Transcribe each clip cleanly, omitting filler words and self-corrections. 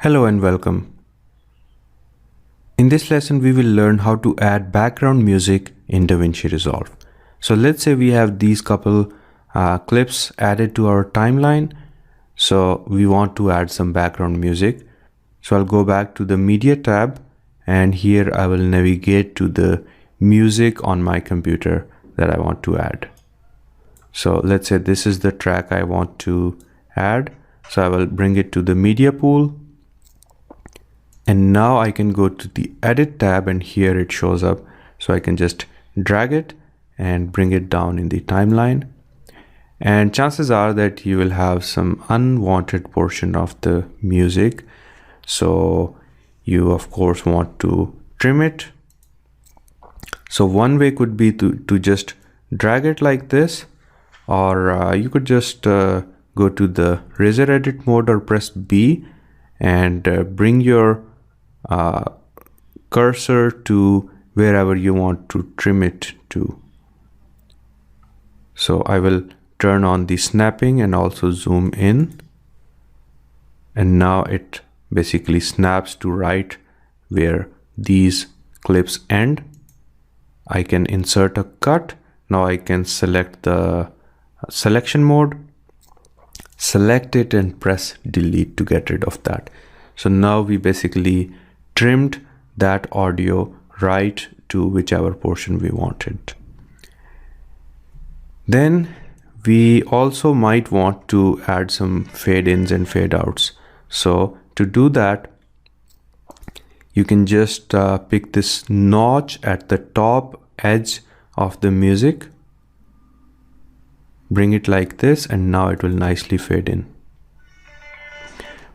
Hello and welcome. In this lesson, we will learn how to add background music in Davinci Resolve. So let's say we have these couple clips added to our timeline. So we want to add some background music. So I'll go back to the Media tab, and here I will navigate to the music on my computer that I want to add. So let's say this is the track I want to add. So I will bring it to the Media pool. And now I can go to the Edit tab, and here it shows up. So I can just drag it and bring it down in the timeline. And chances are that you will have some unwanted portion of the music. So you of course want to trim it. So one way could be to just drag it like this, or you could just go to the razor edit mode or press B and bring your cursor to wherever you want to trim it to. So I will turn on the snapping and also zoom in, and now it basically snaps to right where these clips end. I can insert a cut. Now I can select the selection mode, select it and press delete to get rid of that. So now we basically trimmed that audio right to whichever portion we wanted. Then we also might want to add some fade ins and fade outs. So to do that, you can just pick this notch at the top edge of the music, bring it like this, and now it will nicely fade in.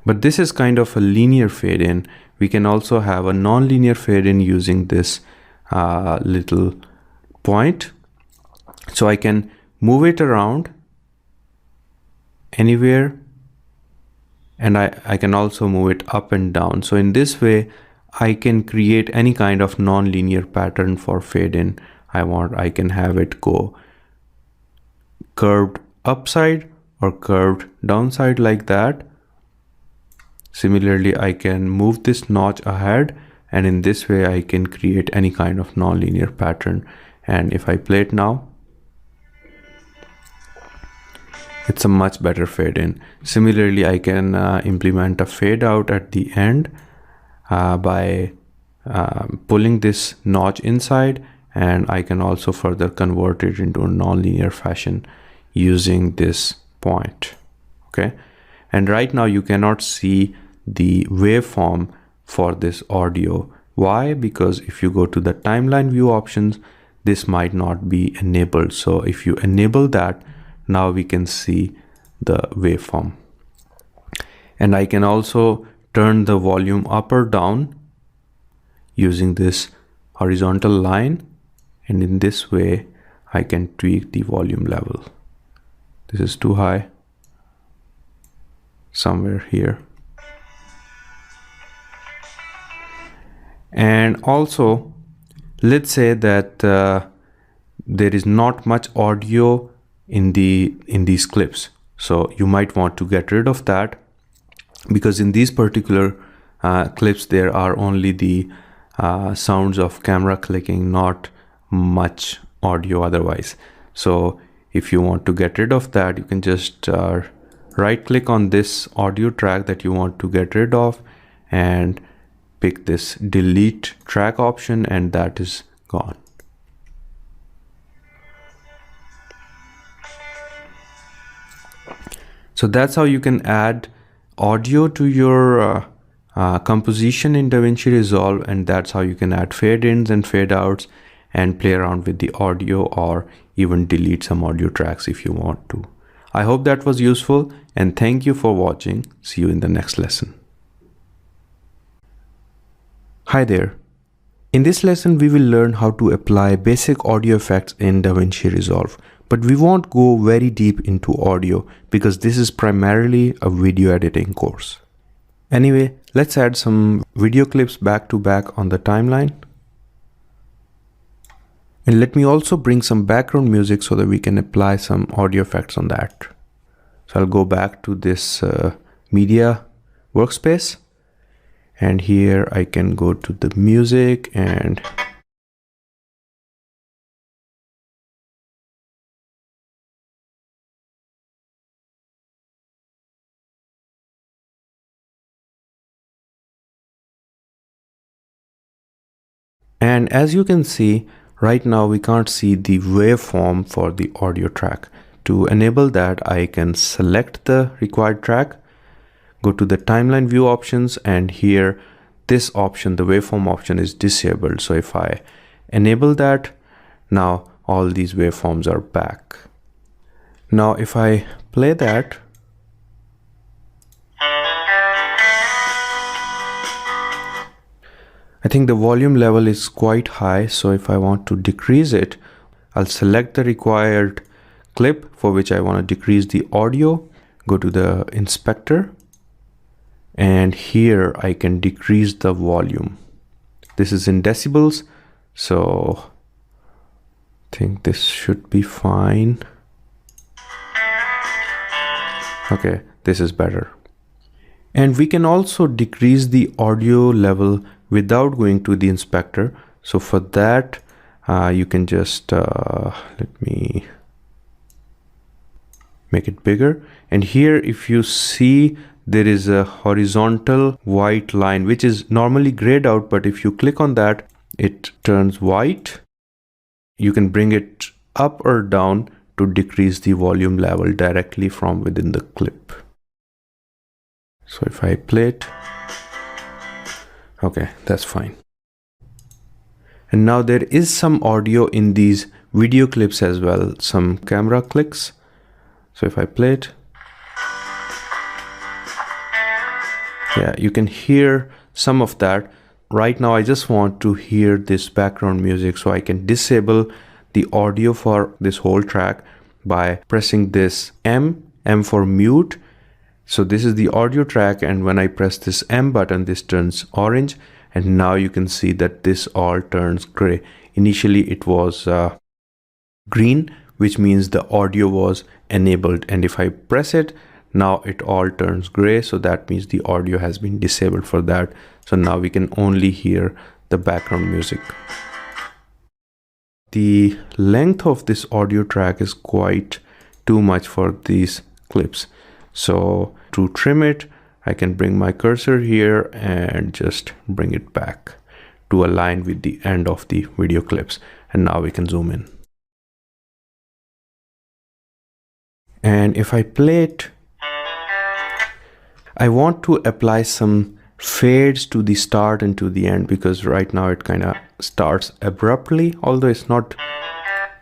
But this is kind of a linear fade in. We can also have a non-linear fade in using this little point. So I can move it around anywhere, and I can also move it up and down. So in this way, I can create any kind of non-linear pattern for fade in I can have it go curved upside or curved downside like that. Similarly, I can move this notch ahead, and in this way I can create any kind of non-linear pattern. And if I play it now, it's a much better fade in. Similarly, I can implement a fade out at the end by pulling this notch inside, and I can also further convert it into a non-linear fashion using this point. Okay, and right now you cannot see the waveform for this audio. Why? Because if you go to the timeline view options, this might not be enabled. So if you enable that, now we can see the waveform. And I can also turn the volume up or down using this horizontal line, and in this way I can tweak the volume level. This is too high, somewhere here. And also, let's say that there is not much audio in these clips. So you might want to get rid of that, because in these particular clips there are only the sounds of camera clicking, not much audio otherwise. So if you want to get rid of that, you can just right click on this audio track that you want to get rid of and pick this delete track option, and that is gone. So that's how you can add audio to your composition in Davinci Resolve, and that's how you can add fade ins and fade outs and play around with the audio, or even delete some audio tracks if you want to. I hope that was useful, and thank you for watching. See you in the next lesson. Hi there. In this lesson, we will learn how to apply basic audio effects in Davinci Resolve, but we won't go very deep into audio because this is primarily a video editing course. Anyway, let's add some video clips back to back on the timeline. And let me also bring some background music so that we can apply some audio effects on that. So I'll go back to this media workspace, and here I can go to the music and as you can see right now we can't see the waveform for the audio track. To enable that, I can select the required track, go to the timeline view options, and here this option, the waveform option, is disabled. So if I enable that, now all these waveforms are back. Now if I play that, I think the volume level is quite high, so if I want to decrease it, I'll select the required clip for which I want to decrease the audio, go to the inspector, and here I can decrease the volume. This is in decibels, so I think this should be fine. Okay, this is better. And we can also decrease the audio level without going to the inspector. So for that, you can just let me make it bigger. And here, if you see, there is a horizontal white line, which is normally grayed out, but if you click on that, it turns white. You can bring it up or down to decrease the volume level directly from within the clip. So if I play it, okay, that's fine. And now there is some audio in these video clips as well, some camera clicks. So if I play it, yeah, you can hear some of that. Right now I just want to hear this background music, so I can disable the audio for this whole track by pressing this M for mute. So this is the audio track, and when I press this M button, this turns orange, and now you can see that this all turns gray. Initially it was green, which means the audio was enabled, and if I press it, now it all turns gray, so that means the audio has been disabled for that. So now we can only hear the background music. The length of this audio track is quite too much for these clips. So to trim it, I can bring my cursor here and just bring it back to align with the end of the video clips. And now we can zoom in. And if I play it, I want to apply some fades to the start and to the end, because right now it kind of starts abruptly, although it's not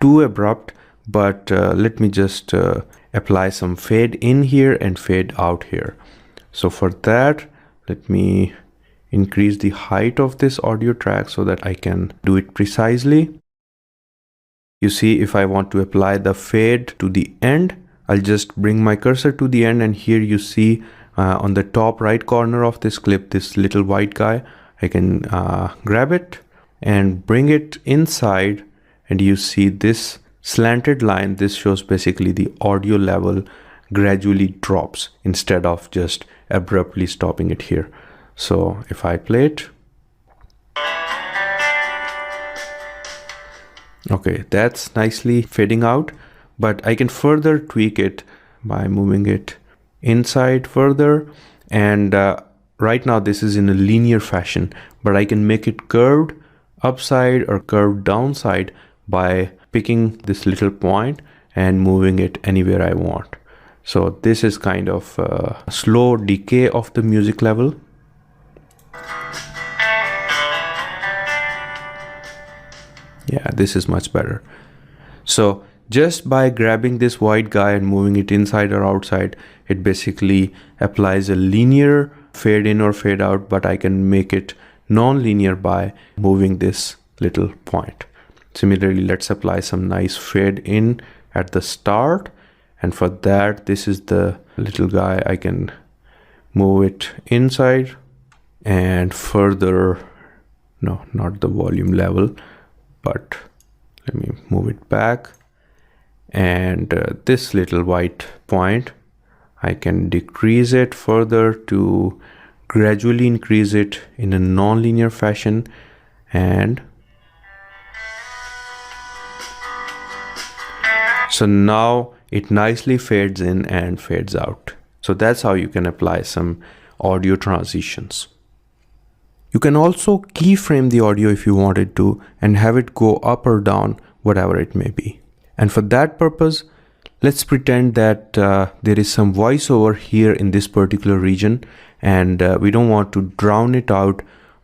too abrupt. But let me just apply some fade in here and fade out here. So for that, let me increase the height of this audio track so that I can do it precisely. You see, if I want to apply the fade to the end, I'll just bring my cursor to the end, and here you see on the top right corner of this clip, this little white guy, I can grab it and bring it inside, and you see this slanted line. This shows basically the audio level gradually drops instead of just abruptly stopping it here. So if I play it, okay, that's nicely fading out, but I can further tweak it by moving it inside further. And right now this is in a linear fashion, but I can make it curved upside or curved downside by picking this little point and moving it anywhere I want. So this is kind of a slow decay of the music level. Yeah, this is much better. So just by grabbing this white guy and moving it inside or outside, it basically applies a linear fade in or fade out, but I can make it non-linear by moving this little point. Similarly, let's apply some nice fade in at the start. And for that, this is the little guy. I can move it inside and further, no, not the volume level, but let me move it back. And this little white point, I can decrease it further to gradually increase it in a non-linear fashion, and so now it nicely fades in and fades out. So that's how you can apply some audio transitions. You can also keyframe the audio if you wanted to and have it go up or down, whatever it may be. And for that purpose, let's pretend that there is some voiceover here in this particular region, and we don't want to drown it out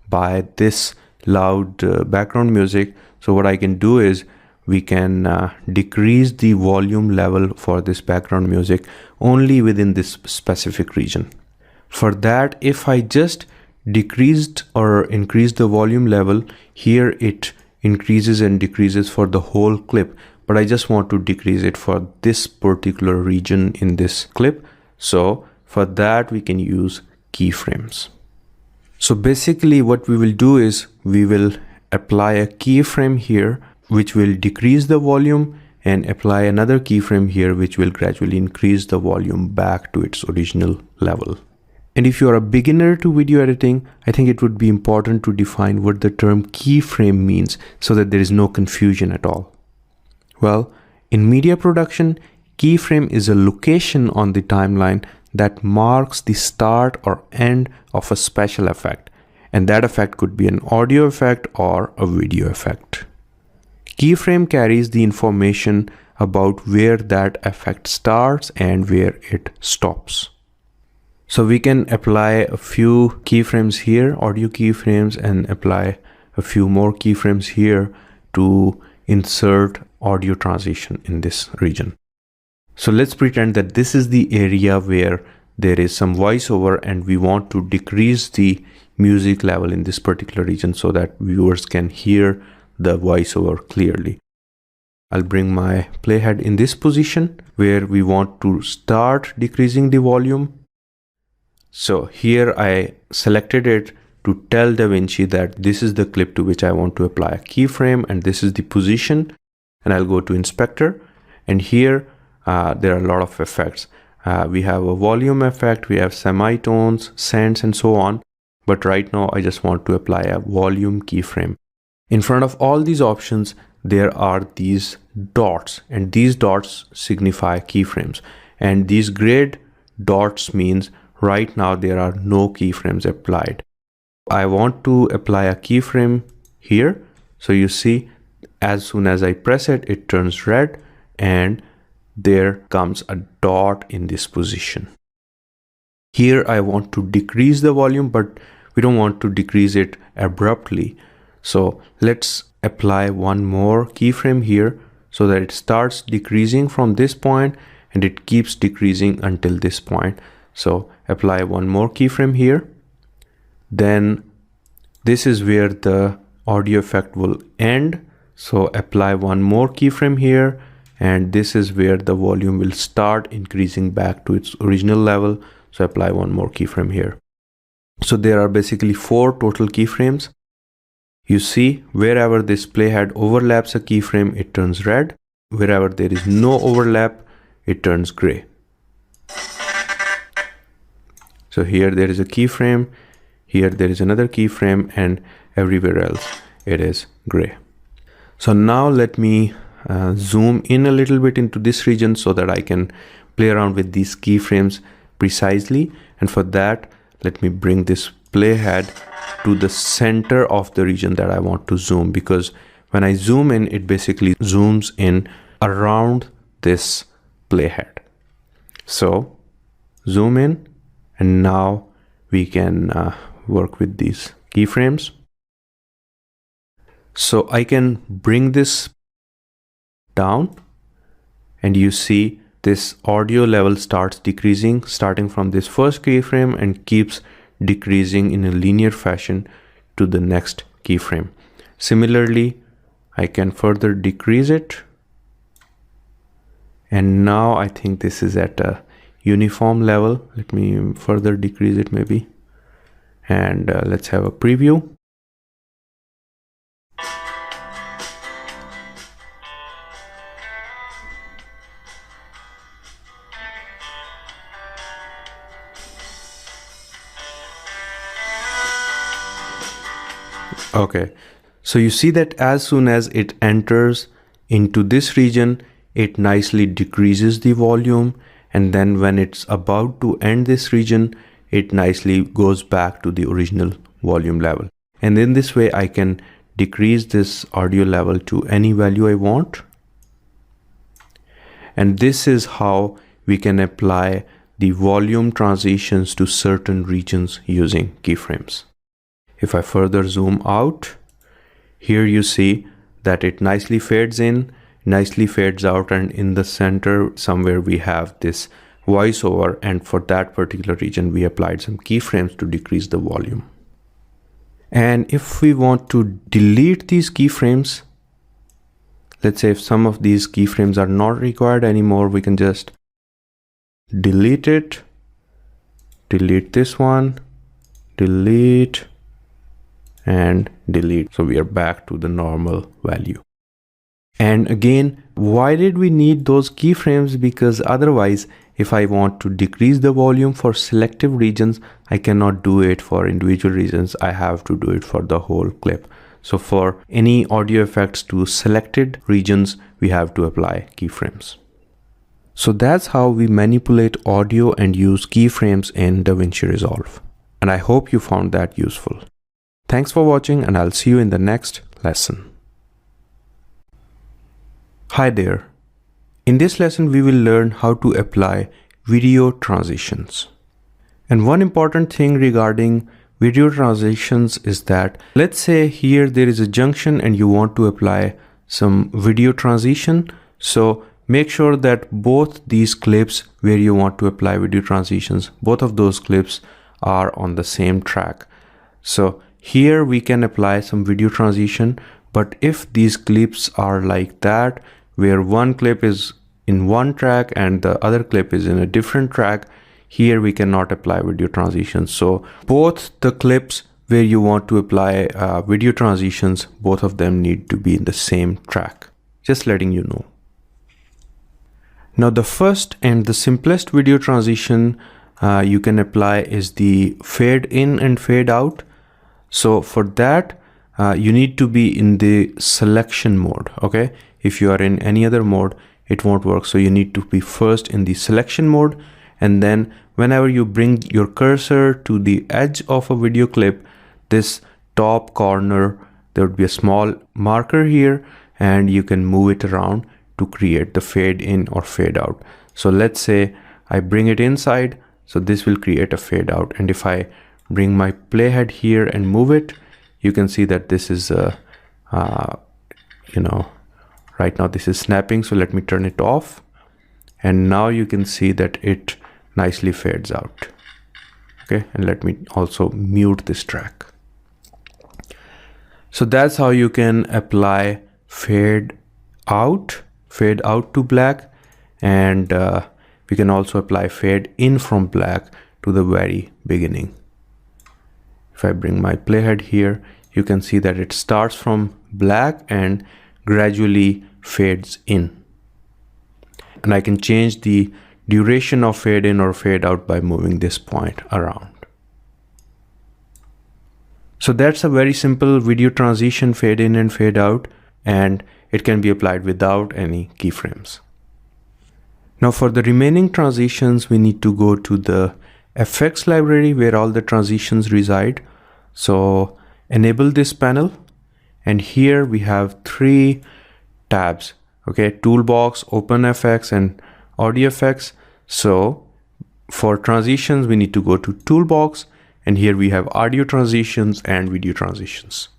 by this loud background music. So what I can do is we can decrease the volume level for this background music only within this specific region. For that, if I just decreased or increased the volume level, here it increases and decreases for the whole clip, but I just want to decrease it for this particular region in this clip. So for that, we can use keyframes. So basically what we will do is we will apply a keyframe here which will decrease the volume, and apply another keyframe here which will gradually increase the volume back to its original level. And if you are a beginner to video editing, I think it would be important to define what the term keyframe means so that there is no confusion at all. Well, in media production, keyframe is a location on the timeline that marks the start or end of a special effect, and that effect could be an audio effect or a video effect. Keyframe carries the information about where that effect starts and where it stops. So we can apply a few keyframes here, audio keyframes, and apply a few more keyframes here to insert audio transition in this region. So let's pretend that this is the area where there is some voiceover and we want to decrease the music level in this particular region so that viewers can hear the voiceover clearly. I'll bring my playhead in this position where we want to start decreasing the volume. So here I selected it to tell Davinci that this is the clip to which I want to apply a keyframe, and this is the position, and I'll go to inspector, and here there are a lot of effects. We have a volume effect, we have semitones, scents, and so on, but right now I just want to apply a volume keyframe. In front of all these options there are these dots, and these dots signify keyframes, and these gray dots means right now there are no keyframes applied. I want to apply a keyframe here, so you see as soon as I press it, it turns red and there comes a dot in this position. Here I want to decrease the volume, but we don't want to decrease it abruptly. So let's apply one more keyframe here so that it starts decreasing from this point and it keeps decreasing until this point. So apply one more keyframe here. Then this is where the audio effect will end. So apply one more keyframe here, and this is where the volume will start increasing back to its original level. So apply one more keyframe here. So there are basically 4 total keyframes. You see, wherever this playhead overlaps a keyframe, it turns red. Wherever there is no overlap, it turns gray. So here there is a keyframe, here there is another keyframe, and everywhere else it is gray. So now let me zoom in a little bit into this region so that I can play around with these keyframes precisely. And for that, let me bring this playhead to the center of the region that I want to zoom, because when I zoom in, it basically zooms in around this playhead. So zoom in, and now we can work with these keyframes. So I can bring this down, and you see this audio level starts decreasing starting from this first keyframe and keeps decreasing in a linear fashion to the next keyframe. Similarly, I can further decrease it, and now I think this is at a uniform level. Let me further decrease it maybe, and let's have a preview. Okay, so you see that as soon as it enters into this region, it nicely decreases the volume, and then when it's about to end this region, it nicely goes back to the original volume level. And in this way, I can decrease this audio level to any value I want. And this is how we can apply the volume transitions to certain regions using keyframes. If I further zoom out, here you see that it nicely fades in, nicely fades out, and in the center somewhere we have this voiceover, and for that particular region we applied some keyframes to decrease the volume. And if we want to delete these keyframes, let's say if some of these keyframes are not required anymore, we can just delete it, delete this one, delete, and delete. So we are back to the normal value. And again, why did we need those keyframes? Because otherwise, if I want to decrease the volume for selective regions, I cannot do it for individual regions. I have to do it for the whole clip. So for any audio effects to selected regions, we have to apply keyframes. So that's how we manipulate audio and use keyframes in Davinci Resolve. And I hope you found that useful. Thanks for watching, and I'll see you in the next lesson. Hi there. In this lesson, we will learn how to apply video transitions. And one important thing regarding video transitions is that, let's say here there is a junction and you want to apply some video transition. So make sure that both these clips where you want to apply video transitions, both of those clips are on the same track. So here we can apply some video transition, but if these clips are like that, where one clip is in one track and the other clip is in a different track, here we cannot apply video transitions. So both the clips where you want to apply video transitions, both of them need to be in the same track. Just letting you know. Now the first and the simplest video transition you can apply is the fade in and fade out. So for that, you need to be in the selection mode. Okay, if you are in any other mode, it won't work. So you need to be first in the selection mode, and then whenever you bring your cursor to the edge of a video clip, this top corner, there would be a small marker here, and you can move it around to create the fade in or fade out. So let's say I bring it inside, so this will create a fade out. And if I bring my playhead here and move it, you can see that this is right now this is snapping. So let me turn it off, and now you can see that it nicely fades out. Okay, and let me also mute this track. So that's how you can apply fade out to black, and we can also apply fade in from black to the very beginning. If I bring my playhead here, you can see that it starts from black and gradually fades in. And I can change the duration of fade in or fade out by moving this point around. So that's a very simple video transition, fade in and fade out, and it can be applied without any keyframes. Now for the remaining transitions, we need to go to the effects library where all the transitions reside. So enable this panel, and here we have 3 tabs. Okay, toolbox, open FX, and audio effects. So for transitions, we need to go to toolbox, and here we have audio transitions and video transitions.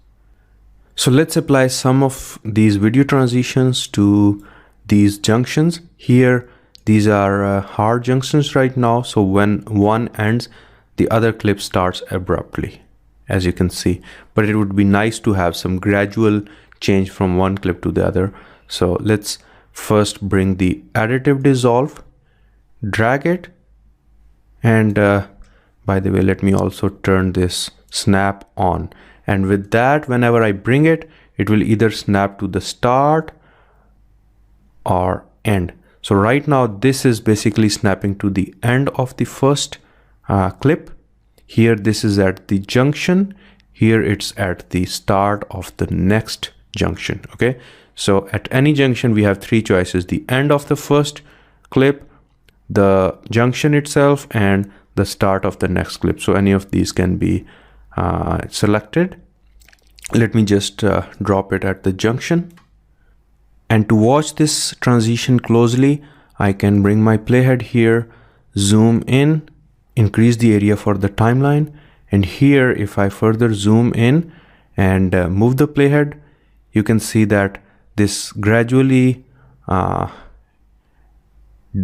So let's apply some of these video transitions to these junctions. Here, these are hard junctions right now. So when one ends, the other clip starts abruptly, as you can see. But it would be nice to have some gradual change from one clip to the other. So let's first bring the additive dissolve, drag it, and by the way, let me also turn this snap on. And with that, whenever I bring it, it will either snap to the start or end. So right now, this is basically snapping to the end of the first clip. Here, this is at the junction. here it's at the start of the next junction. Okay, so at any junction we have three choices: the end of the first clip, the junction itself, and the start of the next clip. So any of these can be selected. Let me just drop it at the junction. And to watch this transition closely, I can bring my playhead here, zoom in, increase the area for the timeline. And here, if I further zoom in and move the playhead, you can see that this gradually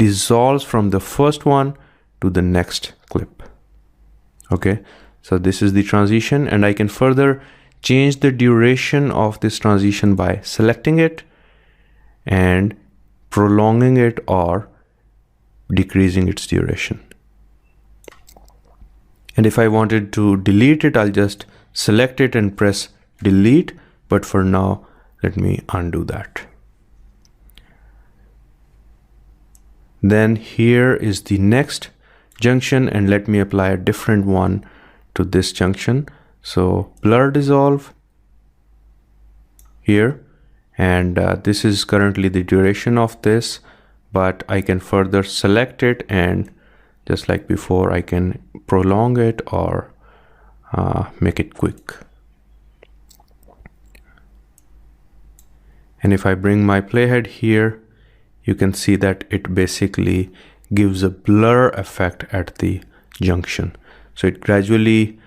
dissolves from the first one to the next clip. Okay, so this is the transition, and I can further change the duration of this transition by selecting it and prolonging it or decreasing its duration. And if I wanted to delete it, I'll just select it and press delete. But for now, let me undo that. Then here is the next junction, and let me apply a different one to this junction. So blur dissolve here, and this is currently the duration of this, but I can further select it, and just like before, I can prolong it or make it quick. And if I bring my playhead here, you can see that it basically gives a blur effect at the junction. So it gradually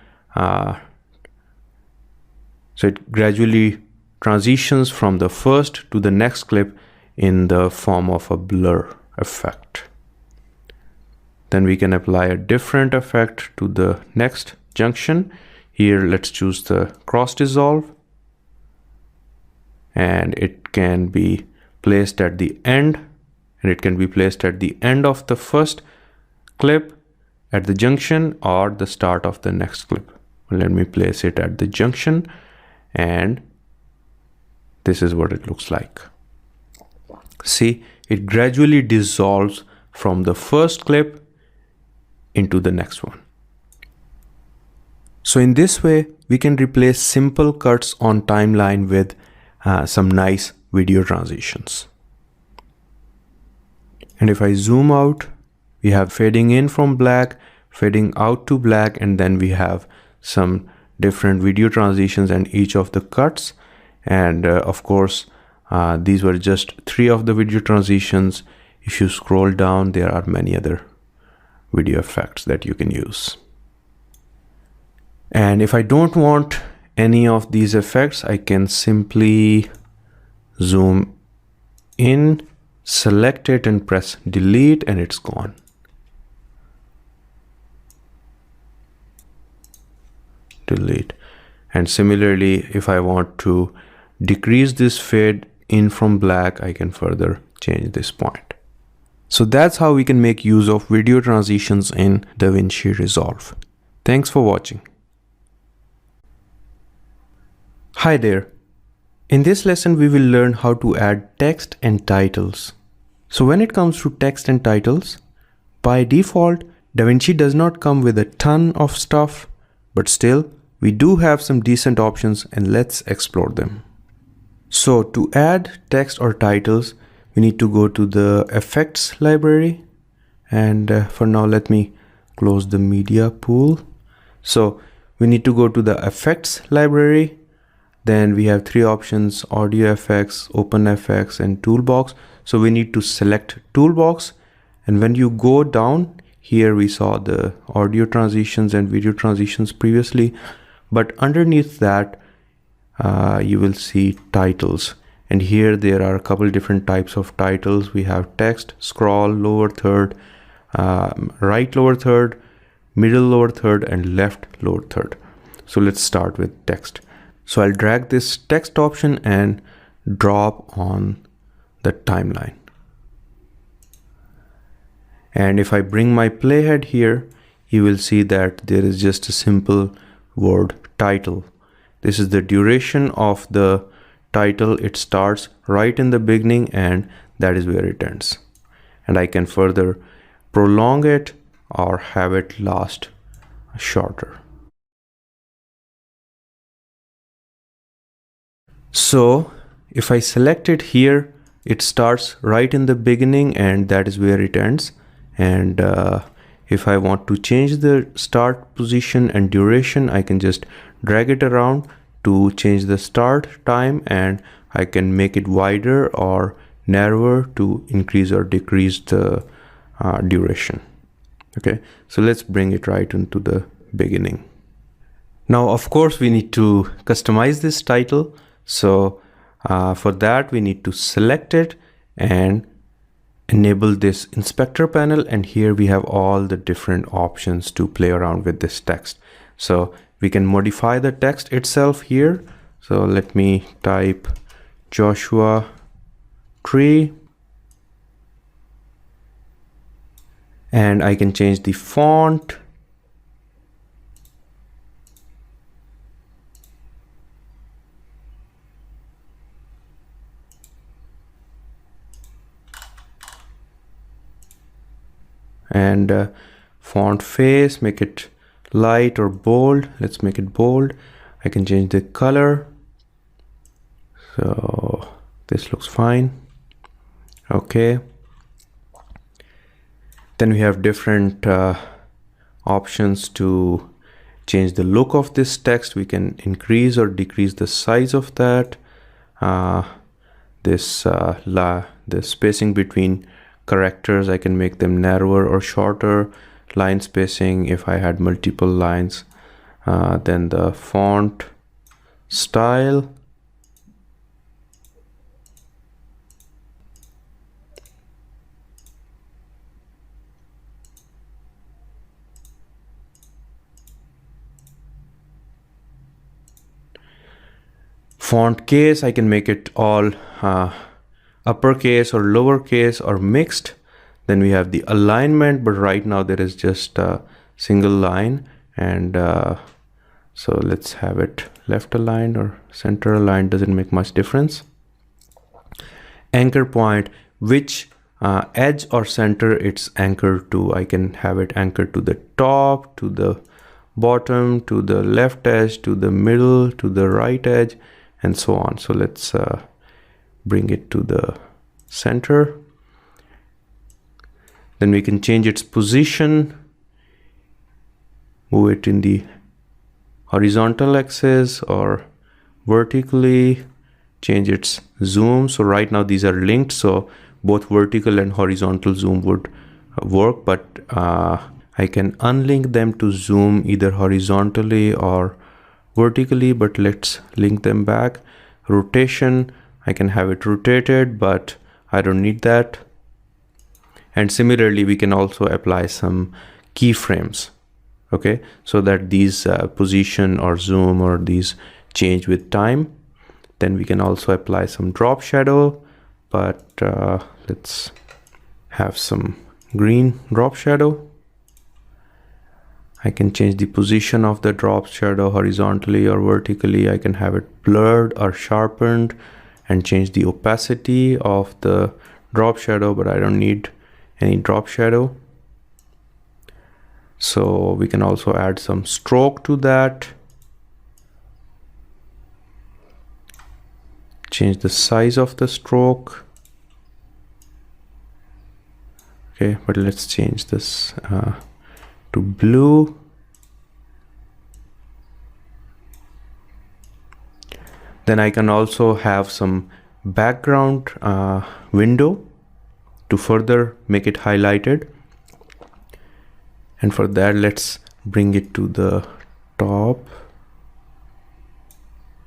transitions from the first to the next clip in the form of a blur effect. Then we can apply a different effect to the next junction. Here, let's choose the cross dissolve, and it can be placed at the end, and it can be placed at the end of the first clip, at the junction, or the start of the next clip. Let me place it at the junction, and this is what it looks like. See, it gradually dissolves from the first clip into the next one. So in this way, we can replace simple cuts on timeline with some nice video transitions. And if I zoom out, we have fading in from black, fading out to black, and then we have some different video transitions and each of the cuts. And of course, these were just 3 of the video transitions. If you scroll down, there are many other video effects that you can use. And if I don't want any of these effects, I can simply zoom in, select it, and press delete, and it's gone. Delete. And similarly, if I want to decrease this fade in from black, I can further change this point. So that's how we can make use of video transitions in Davinci Resolve. Thanks for watching. Hi there. In this lesson, we will learn how to add text and titles. So when it comes to text and titles, by default, Davinci does not come with a ton of stuff, but still, we do have some decent options, and let's explore them. So to add text or titles, we need to go to the effects library. And for now, let me close the media pool. So we need to go to the effects library. Then we have 3 options: audio effects, open effects, and toolbox. So we need to select toolbox. And when you go down here, we saw the audio transitions and video transitions previously, but underneath that, you will see titles. And here there are a couple different types of titles. We have text, scroll, lower third, right lower third, middle lower third, and left lower third. So let's start with text. So I'll drag this text option and drop on the timeline. And if I bring my playhead here, you will see that there is just a simple word title. This is the duration of the title. It starts right in the beginning, and that is where it ends. And I can further prolong it or have it last shorter. So if I select it here, it starts right in the beginning and that is where it ends. And if I want to change the start position and duration, I can just drag it around to change the start time, and I can make it wider or narrower to increase or decrease the duration. Okay, so let's bring it right into the beginning. Now, of course, we need to customize this title. So for that, we need to select it and enable this inspector panel. And here we have all the different options to play around with this text. So we can modify the text itself here. So let me type Joshua Tree. And I can change the font. And font face, make it light or bold. Let's make it bold. I can change the color. So this looks fine. Okay. Then we have different options to change the look of this text. We can increase or decrease the size of that. The spacing between characters, I can make them narrower or shorter. Line spacing if I had multiple lines. Then the font style. Font case, I can make it all uppercase or lowercase or mixed. Then we have the alignment, but right now there is just a single line, and so let's have it left aligned or center aligned, doesn't make much difference. Anchor point, which edge or center it's anchored to. I can have it anchored to the top, to the bottom, to the left edge, to the middle, to the right edge, and so on. So let's bring it to the center. Then we can change its position, move it in the horizontal axis or vertically, change its zoom. So right now these are linked, so both vertical and horizontal zoom would work, but I can unlink them to zoom either horizontally or vertically, but let's link them back. Rotation, I can have it rotated, but I don't need that. And similarly, we can also apply some keyframes, okay, so that these position or zoom or these change with time. Then we can also apply some drop shadow, but let's have some green drop shadow. I can change the position of the drop shadow horizontally or vertically. I can have it blurred or sharpened and change the opacity of the drop shadow, but I don't need any drop shadow. So we can also add some stroke to that. Change the size of the stroke. Okay, but let's change this to blue. Then I can also have some background window to further make it highlighted. And for that, let's bring it to the top,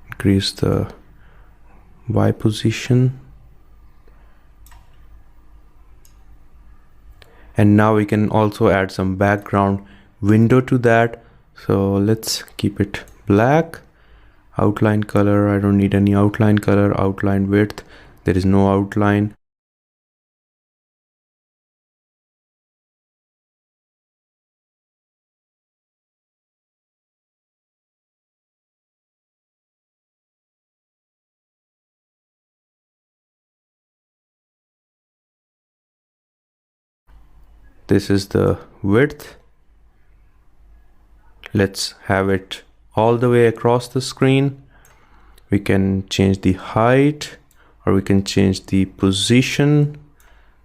increase the Y position. And now we can also add some background window to that. So let's keep it black. Outline color, I don't need any outline color. Outline width, there is no outline. This is the width. Let's have it all the way across the screen. We can change the height, or we can change the position.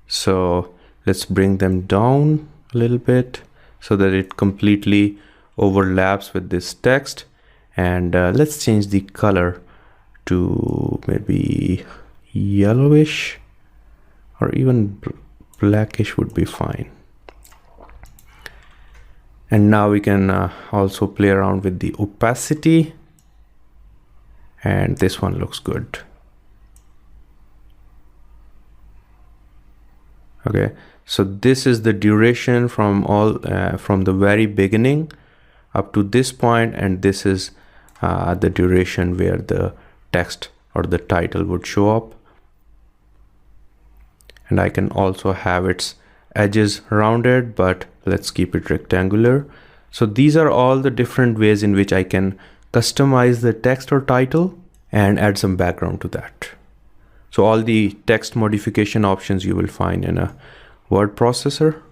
So let's bring them down a little bit so that it completely overlaps with this text. And let's change the color to maybe yellowish, or even blackish would be fine. And now we can also play around with the opacity, and this one looks good. Okay, so this is the duration from from the very beginning up to this point, and this is the duration where the text or the title would show up. And I can also have its edges rounded, but let's keep it rectangular. So these are all the different ways in which I can customize the text or title and add some background to that. So all the text modification options you will find in a word processor.